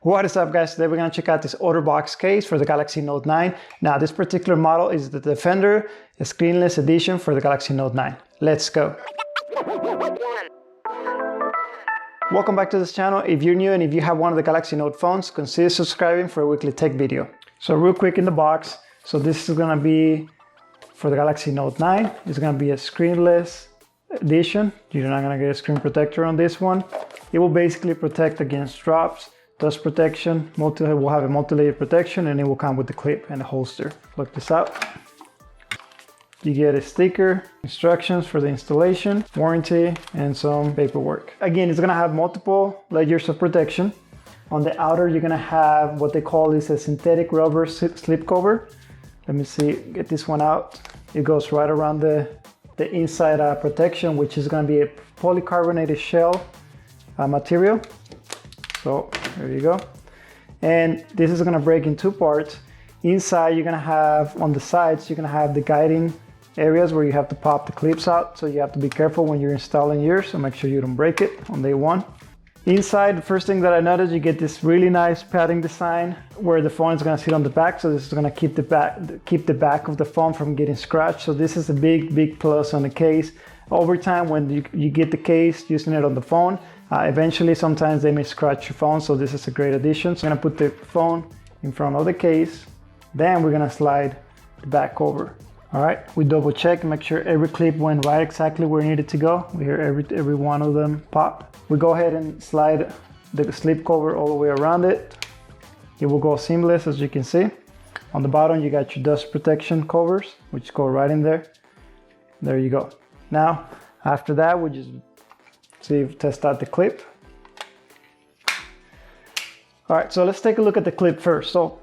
What is up, guys? Today we're going to check out this Otterbox case for the Galaxy Note 9. Now this particular model is the Defender screenless edition for the Galaxy Note 9. Let's go. Welcome back to this channel. If you're new and if you have one of the Galaxy Note phones, consider subscribing for a weekly tech video. So real quick in the box, so this is going to be for the Galaxy Note 9. It's going to be a screenless edition. You're not going to get a screen protector on this one. It will basically protect against drops, dust protection, will have a multi-layer protection, and it will come with the clip and the holster. Look this out. You get a sticker, instructions for the installation, warranty, and some paperwork. Again, it's gonna have multiple layers of protection. On the outer, you're gonna have what they call is a synthetic rubber slip cover. Let me see, get this one out. It goes right around the inside protection, which is gonna be a polycarbonate shell material. So there you go. And this is gonna break in two parts. Inside, you're gonna have, on the sides, you're gonna have the guiding areas where you have to pop the clips out. So you have to be careful when you're installing yours, so make sure you don't break it on day one. Inside, the first thing that I noticed, you get this really nice padding design where the phone is gonna sit on the back. So this is gonna keep the back of the phone from getting scratched. So this is a big plus on the case. Over time, when you get the case using it on the phone, eventually sometimes they may scratch your phone, so this is a great addition. So I'm gonna put the phone in front of the case, then we're gonna slide the back over. All right, we double check and make sure every clip went right exactly where it needed to go. We hear every one of them pop. We go ahead and slide the slip cover all the way around it. It will go seamless, as you can see. On the bottom, you got your dust protection covers, which go right in there. There you go. Now, after that, we just test out the clip. All right, so let's take a look at the clip first. So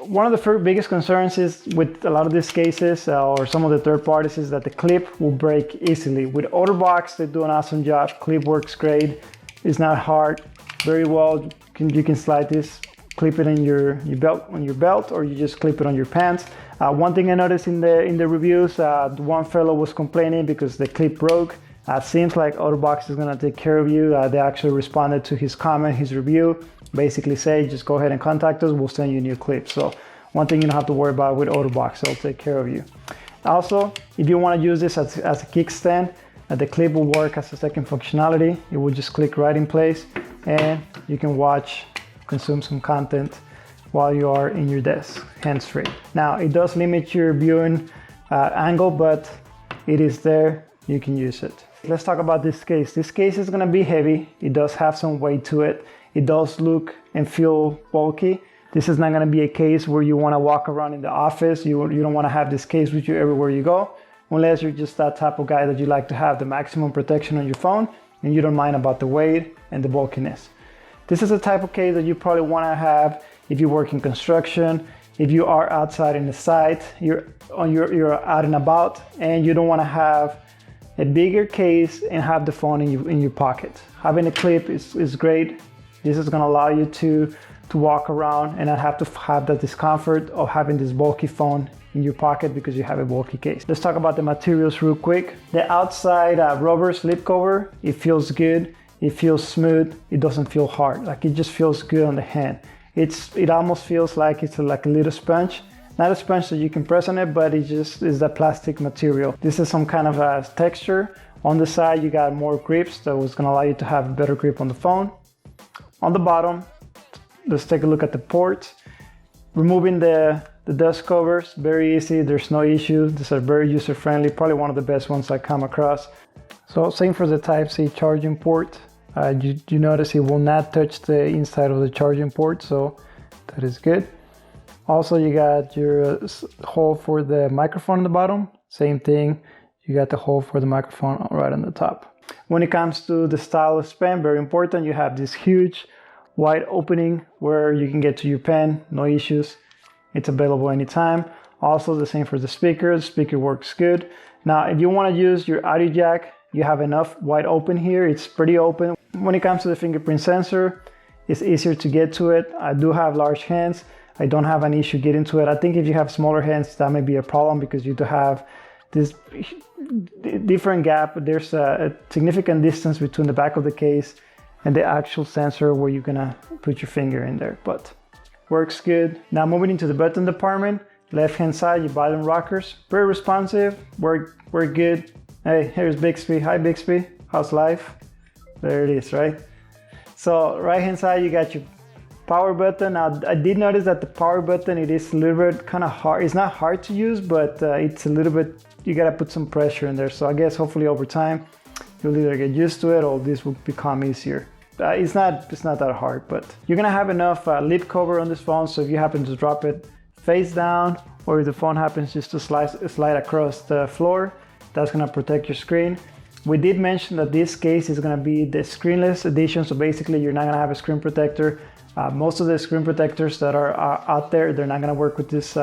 one of the biggest concerns is with a lot of these cases or some of the third parties is that the clip will break easily. With Otterbox, they do an awesome job. Clip works great. It's not hard. Very well. You can slide this, clip it in your belt, or you just clip it on your pants. One thing I noticed in the reviews, one fellow was complaining because the clip broke. Seems like Otterbox is gonna take care of you. They actually responded to his comment, his review, basically say, just go ahead and contact us, we'll send you a new clip. So one thing you don't have to worry about with Otterbox, they'll take care of you. Also, if you wanna use this as a kickstand, the clip will work as a second functionality. It will just click right in place and you can consume some content while you are in your desk, hands-free. Now, it does limit your viewing angle, but it is there, you can use it. Let's talk about this case. This case is gonna be heavy. It does have some weight to it. It does look and feel bulky. This is not gonna be a case where you wanna walk around in the office. You don't wanna have this case with you everywhere you go, unless you're just that type of guy that you like to have the maximum protection on your phone and you don't mind about the weight and the bulkiness. This is a type of case that you probably wanna have if you work in construction, if you are outside in the site, you're out and about, and you don't wanna have a bigger case and have the phone in your pocket. Having a clip is great. This is gonna allow you to walk around and not have to have the discomfort of having this bulky phone in your pocket because you have a bulky case. Let's talk about the materials real quick. The outside rubber slip cover, it feels good. It feels smooth. It doesn't feel hard. Like it just feels good on the hand. It almost feels like it's like a little sponge. Not a sponge that you can press on it, but it just is that plastic material. This is some kind of a texture. On the side, you got more grips that was gonna allow you to have a better grip on the phone. On the bottom, let's take a look at the ports. Removing the dust covers, very easy, there's no issue. These are very user-friendly, probably one of the best ones I come across. So same for the Type-C charging port. You notice it will not touch the inside of the charging port, so that is good. Also, you got your hole for the microphone on the bottom. Same thing, you got the hole for the microphone right on the top. When it comes to the stylus pen, very important, you have this huge wide opening where you can get to your pen, no issues. It's available anytime. Also, the same for the speaker. The speaker works good. Now, if you want to use your audio jack, you have enough wide open here. It's pretty open. When it comes to the fingerprint sensor, it's easier to get to it. I do have large hands. I don't have an issue getting to it. I think if you have smaller hands, that may be a problem because you do have this different gap. There's a significant distance between the back of the case and the actual sensor where you're gonna put your finger in there, but works good. Now moving into the button department, left hand side, your button rockers, very responsive, work good. Hey, here's Bixby. Hi Bixby, how's life? There it is, right? So right hand side, you got your power button. Now I did notice that the power button, it is a little bit kind of hard. It's not hard to use, but it's a little bit, you gotta put some pressure in there. So I guess hopefully over time, you'll either get used to it or this will become easier. It's not that hard, but you're gonna have enough lip cover on this phone, so if you happen to drop it face down, or if the phone happens just to slide across the floor, that's gonna protect your screen. We did mention that this case is gonna be the screenless edition, so basically you're not gonna have a screen protector. Most of the screen protectors that are out there, they're not gonna work with this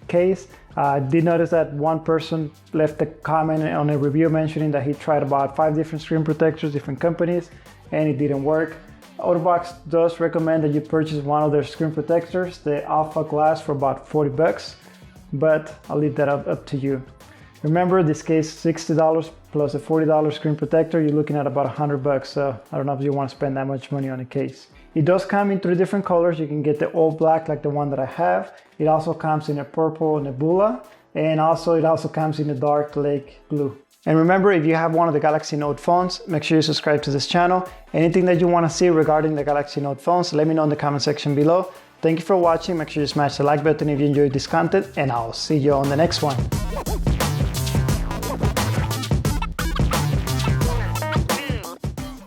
case. I did notice that one person left a comment on a review mentioning that he tried about 5 different screen protectors, different companies, and it didn't work. Otterbox does recommend that you purchase one of their screen protectors, the Alpha Glass, for about 40 bucks, but I'll leave that up to you. Remember, this case, $60 plus a $40 screen protector, you're looking at about 100 bucks, so I don't know if you want to spend that much money on a case. It does come in 3 different colors. You can get the all black like the one that I have. It also comes in a purple Nebula, and also it also comes in a dark lake blue. And remember, if you have one of the Galaxy Note phones, make sure you subscribe to this channel. Anything that you want to see regarding the Galaxy Note phones, let me know in the comment section below. Thank you for watching. Make sure you smash the like button if you enjoyed this content, and I'll see you on the next one.